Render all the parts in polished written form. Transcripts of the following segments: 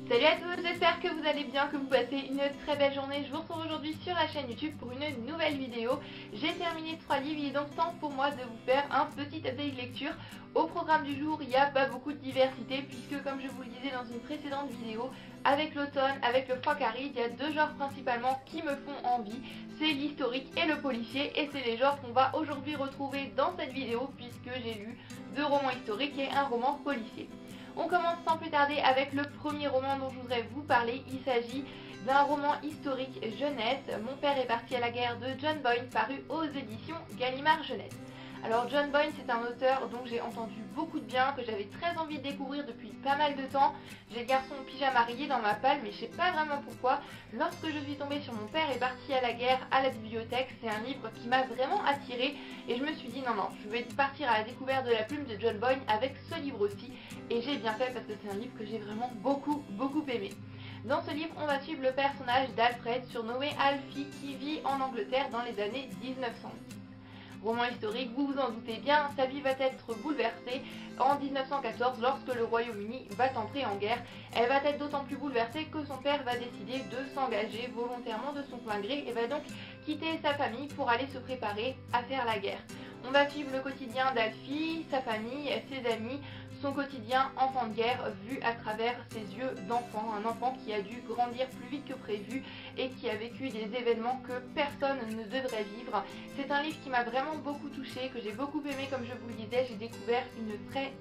Salut à tous, j'espère que vous allez bien, que vous passez une très belle journée. Je vous retrouve aujourd'hui sur la chaîne YouTube pour une nouvelle vidéo. J'ai terminé 3 livres, il est donc temps pour moi de vous faire un petit update lecture. Au programme du jour, il n'y a pas beaucoup de diversité puisque, comme je vous le disais dans une précédente vidéo, avec l'automne, avec le froid qui arrive, il y a deux genres principalement qui me font envie. C'est l'historique et le policier, et c'est les genres qu'on va aujourd'hui retrouver dans cette vidéo puisque j'ai lu 2 romans historiques et un roman policier. On commence sans plus tarder avec le premier roman dont je voudrais vous parler. Il s'agit d'un roman historique jeunesse, Mon père est parti à la guerre de John Boyne, paru aux éditions Gallimard Jeunesse. Alors John Boyne, c'est un auteur dont j'ai entendu beaucoup de bien, que j'avais très envie de découvrir depuis pas mal de temps. J'ai le garçon pyjama rayé dans ma palle, mais je sais pas vraiment pourquoi. Lorsque je suis tombée sur Mon père est parti à la guerre à la bibliothèque, c'est un livre qui m'a vraiment attirée et je me suis dit non, je vais partir à la découverte de la plume de John Boyne avec ce livre aussi. Et j'ai bien fait parce que c'est un livre que j'ai vraiment beaucoup aimé. Dans ce livre, on va suivre le personnage d'Alfred, surnommé Alfie, qui vit en Angleterre dans les années 1910. Roman historique, vous vous en doutez bien, sa vie va être bouleversée en 1914 lorsque le Royaume-Uni va entrer en guerre. Elle va être d'autant plus bouleversée que son père va décider de s'engager volontairement de son plein gré et va donc quitter sa famille pour aller se préparer à faire la guerre. On va suivre le quotidien d'Alfie, sa famille, ses amis, son quotidien enfant de guerre vu à travers ses yeux d'enfant, un enfant qui a dû grandir plus vite que prévu et qui a vécu des événements que personne ne devrait vivre. C'est un livre qui m'a vraiment beaucoup touchée, que j'ai beaucoup aimé. Comme je vous le disais, j'ai découvert une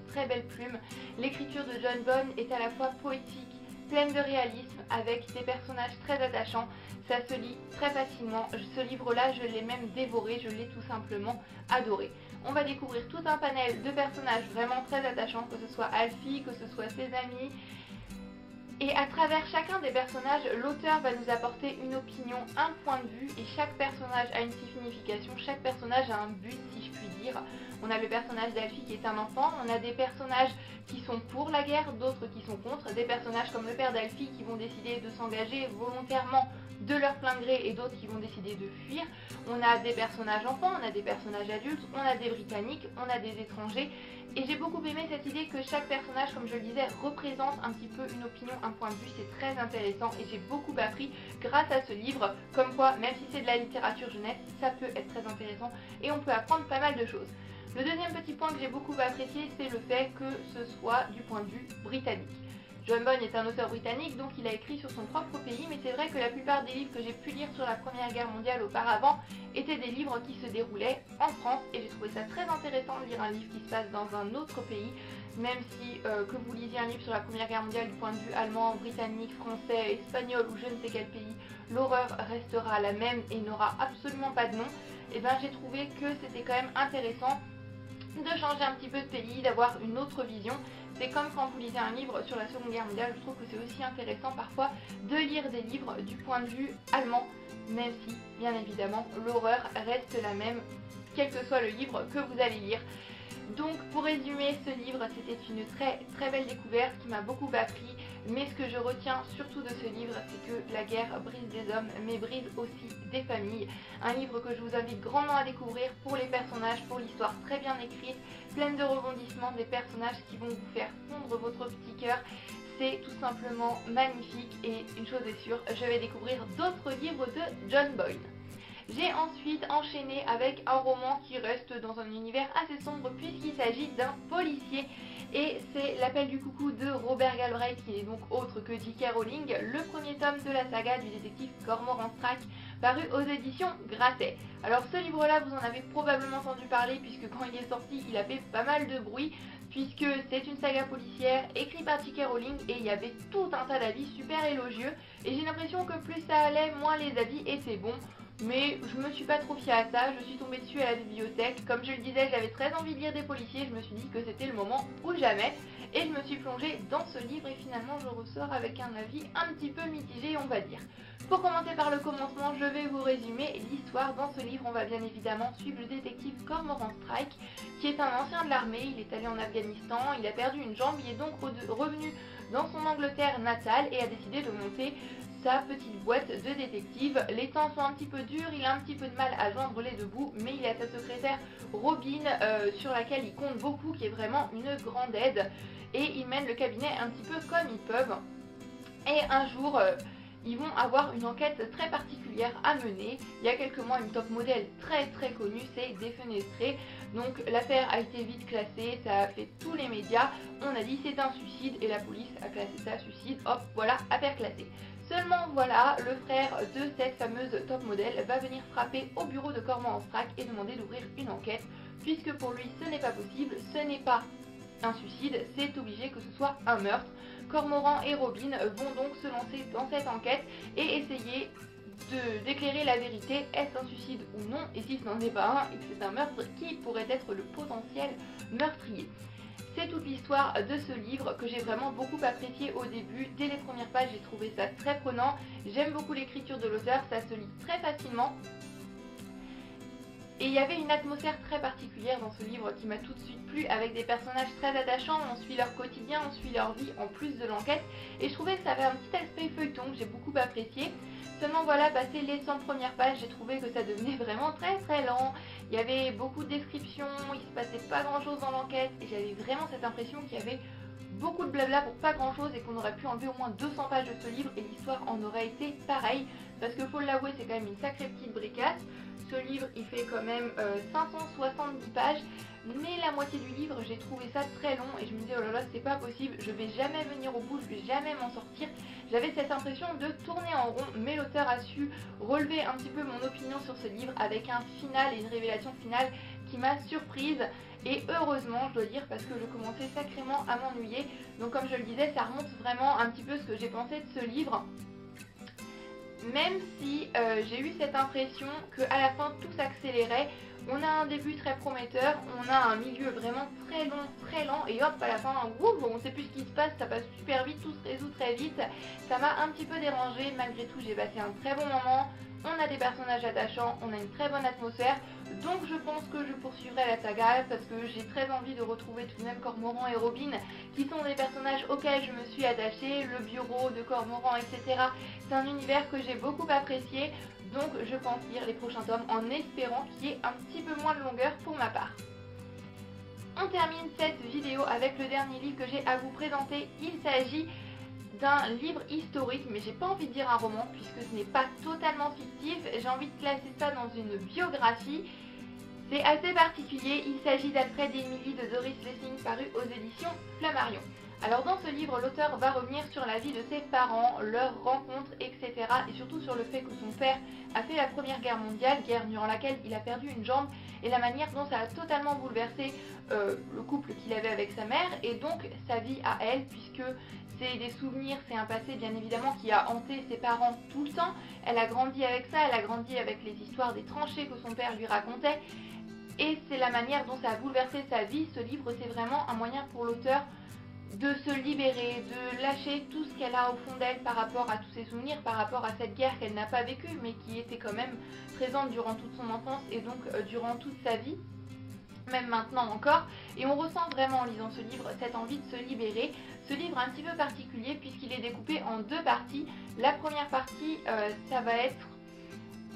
très belle plume. L'écriture de John Boyne est à la fois poétique, pleine de réalisme, avec des personnages très attachants. Ça se lit très facilement. Ce livre-là, je l'ai même dévoré, je l'ai tout simplement adoré. On va découvrir tout un panel de personnages vraiment très attachants, que ce soit Alfie, que ce soit ses amis. Et à travers chacun des personnages, l'auteur va nous apporter une opinion, un point de vue, et chaque personnage a une signification, chaque personnage a un but, si je puis dire. On a le personnage d'Alfie qui est un enfant, on a des personnages qui sont pour la guerre, d'autres qui sont contre, des personnages comme le père d'Alfie qui vont décider de s'engager volontairement de leur plein gré et d'autres qui vont décider de fuir. On a des personnages enfants, on a des personnages adultes, on a des Britanniques, on a des étrangers. Et j'ai beaucoup aimé cette idée que chaque personnage, comme je le disais, représente un petit peu une opinion, un point de vue. C'est très intéressant et j'ai beaucoup appris grâce à ce livre. Comme quoi, même si c'est de la littérature jeunesse, ça peut être très intéressant et on peut apprendre pas mal de choses. Le deuxième petit point que j'ai beaucoup apprécié, c'est le fait que ce soit du point de vue britannique. John Boyne est un auteur britannique, donc il a écrit sur son propre pays, mais c'est vrai que la plupart des livres que j'ai pu lire sur la Première Guerre mondiale auparavant étaient des livres qui se déroulaient en France, et j'ai trouvé ça très intéressant de lire un livre qui se passe dans un autre pays, même si que vous lisiez un livre sur la Première Guerre mondiale du point de vue allemand, britannique, français, espagnol ou je ne sais quel pays, l'horreur restera la même et n'aura absolument pas de nom. Et bien j'ai trouvé que c'était quand même intéressant de changer un petit peu de pays, d'avoir une autre vision. C'est comme quand vous lisez un livre sur la Seconde Guerre mondiale, je trouve que c'est aussi intéressant parfois de lire des livres du point de vue allemand, même si, bien évidemment, l'horreur reste la même, quel que soit le livre que vous allez lire. Donc pour résumer, ce livre, c'était une très belle découverte qui m'a beaucoup appris, mais ce que je retiens surtout de ce livre, c'est que la guerre brise des hommes, mais brise aussi des familles. Un livre que je vous invite grandement à découvrir pour les personnages, pour l'histoire très bien écrite, pleine de rebondissements, des personnages qui vont vous faire fondre votre petit cœur. C'est tout simplement magnifique et une chose est sûre, je vais découvrir d'autres livres de John Boyne. J'ai ensuite enchaîné avec un roman qui reste dans un univers assez sombre puisqu'il s'agit d'un policier et c'est L'Appel du coucou de Robert Galbraith qui n'est donc autre que J.K. Rowling, le premier tome de la saga du détective Cormoran Stracke paru aux éditions Grasset. Alors ce livre-là, vous en avez probablement entendu parler puisque quand il est sorti, il a fait pas mal de bruit puisque c'est une saga policière écrite par J.K. Rowling et il y avait tout un tas d'avis super élogieux et j'ai l'impression que plus ça allait, moins les avis étaient bons. Mais je me suis pas trop fiée à ça, je suis tombée dessus à la bibliothèque. Comme je le disais, j'avais très envie de lire des policiers, je me suis dit que c'était le moment ou jamais. Et je me suis plongée dans ce livre et finalement je ressors avec un avis un petit peu mitigé, on va dire. Pour commencer par le commencement, je vais vous résumer l'histoire. Dans ce livre, on va bien évidemment suivre le détective Cormoran Stracke, qui est un ancien de l'armée, il est allé en Afghanistan, il a perdu une jambe, il est donc revenu dans son Angleterre natale et a décidé de monter sa petite boîte de détective. Les temps sont un petit peu durs, il a un petit peu de mal à joindre les deux bouts, mais il a sa secrétaire Robin sur laquelle il compte beaucoup, qui est vraiment une grande aide, et ils mènent le cabinet un petit peu comme ils peuvent. Et un jour, ils vont avoir une enquête très particulière à mener. Il y a quelques mois, une top modèle très connue s'est défenestrée. Donc l'affaire a été vite classée, ça a fait tous les médias. On a dit c'est un suicide et la police a classé ça suicide. Hop, voilà, affaire classée. Seulement voilà, le frère de cette fameuse top modèle va venir frapper au bureau de Cormoran-Strack et demander d'ouvrir une enquête. Puisque pour lui ce n'est pas possible, ce n'est pas un suicide, c'est obligé que ce soit un meurtre. Cormoran et Robin vont donc se lancer dans cette enquête et essayer d'éclairer la vérité, est-ce un suicide ou non, et si ce n'en est pas un et que c'est un meurtre, qui pourrait être le potentiel meurtrier. C'est toute l'histoire de ce livre que j'ai vraiment beaucoup apprécié au début. Dès les premières pages, j'ai trouvé ça très prenant. J'aime beaucoup l'écriture de l'auteur, ça se lit très facilement. Et il y avait une atmosphère très particulière dans ce livre qui m'a tout de suite plu, avec des personnages très attachants, on suit leur quotidien, on suit leur vie en plus de l'enquête. Et je trouvais que ça avait un petit aspect feuilleton que j'ai beaucoup apprécié. Seulement voilà, passé les 100 premières pages, j'ai trouvé que ça devenait vraiment très lent. Il y avait beaucoup de descriptions, il se passait pas grand chose dans l'enquête et j'avais vraiment cette impression qu'il y avait beaucoup de blabla pour pas grand chose et qu'on aurait pu enlever au moins 200 pages de ce livre et l'histoire en aurait été pareille. Parce que faut l'avouer, c'est quand même une sacrée petite bricasse. Ce livre il fait quand même 570 pages, mais la moitié du livre j'ai trouvé ça très long et je me disais oh là là c'est pas possible, je vais jamais venir au bout, je vais jamais m'en sortir. J'avais cette impression de tourner en rond, mais l'auteur a su relever un petit peu mon opinion sur ce livre avec un final et une révélation finale qui m'a surprise. Et heureusement je dois dire parce que je commençais sacrément à m'ennuyer. Donc comme je le disais, ça remonte vraiment un petit peu ce que j'ai pensé de ce livre. Même si j'ai eu cette impression qu'à la fin tout s'accélérait, on a un début très prometteur, on a un milieu vraiment très long, très lent, et hop à la fin, ouf, on ne sait plus ce qui se passe, ça passe super vite, tout se résout très vite. Ça m'a un petit peu dérangé, malgré tout j'ai passé un très bon moment, on a des personnages attachants, on a une très bonne atmosphère, donc je pense que je poursuivrai la saga parce que j'ai très envie de retrouver tout de même Cormoran et Robin qui sont des personnages auxquels je me suis attachée, le bureau de Cormoran, etc. C'est un univers que j'ai beaucoup apprécié, donc je pense lire les prochains tomes en espérant qu'il y ait un petit peu moins de longueur pour ma part. On termine cette vidéo avec le dernier livre que j'ai à vous présenter. Il s'agit d'un livre historique, mais j'ai pas envie de dire un roman puisque ce n'est pas totalement fictif, j'ai envie de classer ça dans une biographie. C'est assez particulier, il s'agit d'Alfred et Emily de Doris Lessing paru aux éditions Flammarion. Alors dans ce livre, l'auteur va revenir sur la vie de ses parents, leurs rencontres, etc. et surtout sur le fait que son père a fait la Première Guerre mondiale, guerre durant laquelle il a perdu une jambe, et la manière dont ça a totalement bouleversé le couple qu'il avait avec sa mère et donc sa vie à elle, puisque c'est des souvenirs, c'est un passé bien évidemment qui a hanté ses parents tout le temps. Elle a grandi avec ça, elle a grandi avec les histoires des tranchées que son père lui racontait. Et c'est la manière dont ça a bouleversé sa vie. Ce livre, c'est vraiment un moyen pour l'auteur de se libérer, de lâcher tout ce qu'elle a au fond d'elle par rapport à tous ses souvenirs, par rapport à cette guerre qu'elle n'a pas vécue, mais qui était quand même présente durant toute son enfance et donc durant toute sa vie, même maintenant encore. Et on ressent vraiment en lisant ce livre cette envie de se libérer. Ce livre est un petit peu particulier puisqu'il est découpé en deux parties. La première partie, ça va être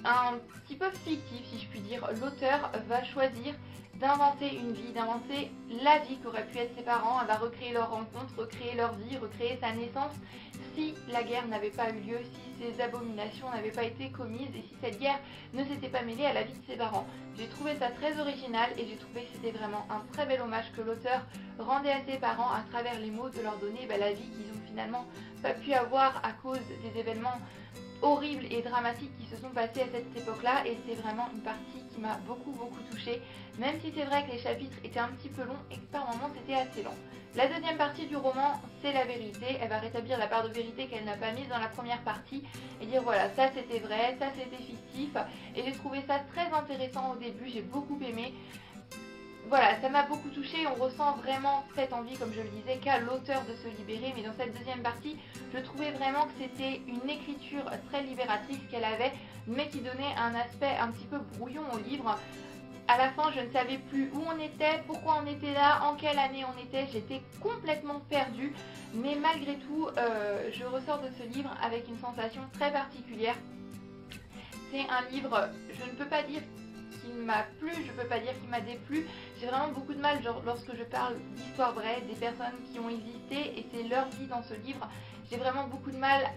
un petit peu fictif si je puis dire. L'auteur va choisir d'inventer une vie, d'inventer la vie qu'auraient pu être ses parents. Elle va recréer leur rencontre, recréer leur vie, recréer sa naissance si la guerre n'avait pas eu lieu, si ces abominations n'avaient pas été commises et si cette guerre ne s'était pas mêlée à la vie de ses parents. J'ai trouvé ça très original et j'ai trouvé que c'était vraiment un très bel hommage que l'auteur rendait à ses parents à travers les mots de leur donner la vie qu'ils ont finalement pas pu avoir à cause des événements horribles et dramatiques qui se sont passés à cette époque-là, et c'est vraiment une partie qui m'a beaucoup touchée, même si c'est vrai que les chapitres étaient un petit peu longs et que par moments c'était assez lent. La deuxième partie du roman, c'est la vérité. Elle va rétablir la part de vérité qu'elle n'a pas mise dans la première partie et dire voilà, ça c'était vrai, ça c'était fictif, et j'ai trouvé ça très intéressant au début, j'ai beaucoup aimé. Voilà, ça m'a beaucoup touchée, on ressent vraiment cette envie, comme je le disais, qu'a l'auteur de se libérer, mais dans cette deuxième partie, je trouvais vraiment que c'était une écriture très libératrice qu'elle avait, mais qui donnait un aspect un petit peu brouillon au livre. À la fin, je ne savais plus où on était, pourquoi on était là, en quelle année on était, j'étais complètement perdue, mais malgré tout, je ressors de ce livre avec une sensation très particulière. C'est un livre, je ne peux pas dire qu'il m'a plu, je peux pas dire qu'il m'a déplu. J'ai vraiment beaucoup de mal lorsque je parle d'histoire vraie, des personnes qui ont existé et c'est leur vie dans ce livre. j'ai vraiment beaucoup de mal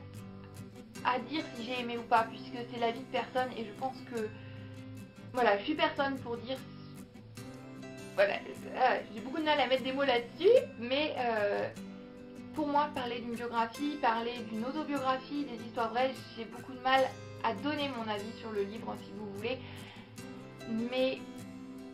à dire si j'ai aimé ou pas, puisque c'est la vie de personne et je pense que voilà, je suis personne pour dire. Voilà, j'ai beaucoup de mal à mettre des mots là-dessus, mais pour moi, parler d'une biographie, parler d'une autobiographie, des histoires vraies, j'ai beaucoup de mal à donner mon avis sur le livre, si vous voulez. Mais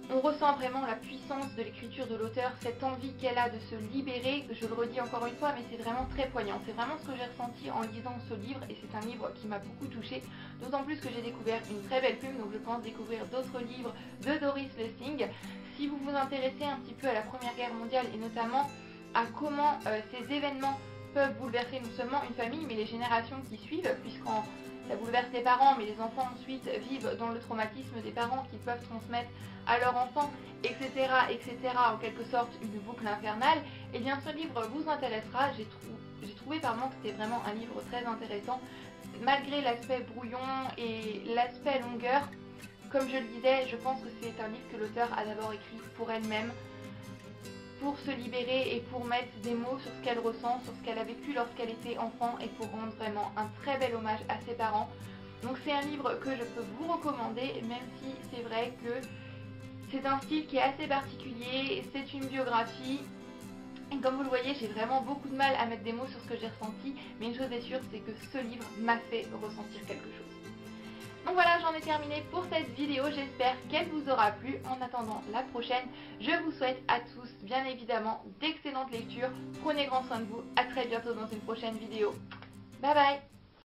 on ressent vraiment la puissance de l'écriture de l'auteur, cette envie qu'elle a de se libérer. Je le redis encore une fois, mais c'est vraiment très poignant. C'est vraiment ce que j'ai ressenti en lisant ce livre, et c'est un livre qui m'a beaucoup touchée. D'autant plus que j'ai découvert une très belle plume, donc je pense découvrir d'autres livres de Doris Lessing. Si vous vous intéressez un petit peu à la Première Guerre mondiale, et notamment à comment ces événements peuvent bouleverser non seulement une famille, mais les générations qui suivent, puisqu'en ça bouleverse les parents, mais les enfants ensuite vivent dans le traumatisme des parents qui peuvent transmettre à leurs enfants, etc., etc., en quelque sorte une boucle infernale, et bien ce livre vous intéressera. J'ai trouvé par moment que c'était vraiment un livre très intéressant, malgré l'aspect brouillon et l'aspect longueur. Comme je le disais, je pense que c'est un livre que l'auteur a d'abord écrit pour elle-même, pour se libérer et pour mettre des mots sur ce qu'elle ressent, sur ce qu'elle a vécu lorsqu'elle était enfant, et pour rendre vraiment un très bel hommage à ses parents. Donc c'est un livre que je peux vous recommander, même si c'est vrai que c'est un style qui est assez particulier, c'est une biographie. Et comme vous le voyez, j'ai vraiment beaucoup de mal à mettre des mots sur ce que j'ai ressenti, mais une chose est sûre, c'est que ce livre m'a fait ressentir quelque chose. Donc voilà, j'en ai terminé pour cette vidéo, j'espère qu'elle vous aura plu. En attendant la prochaine, je vous souhaite à tous, bien évidemment, d'excellentes lectures. Prenez grand soin de vous, à très bientôt dans une prochaine vidéo. Bye bye.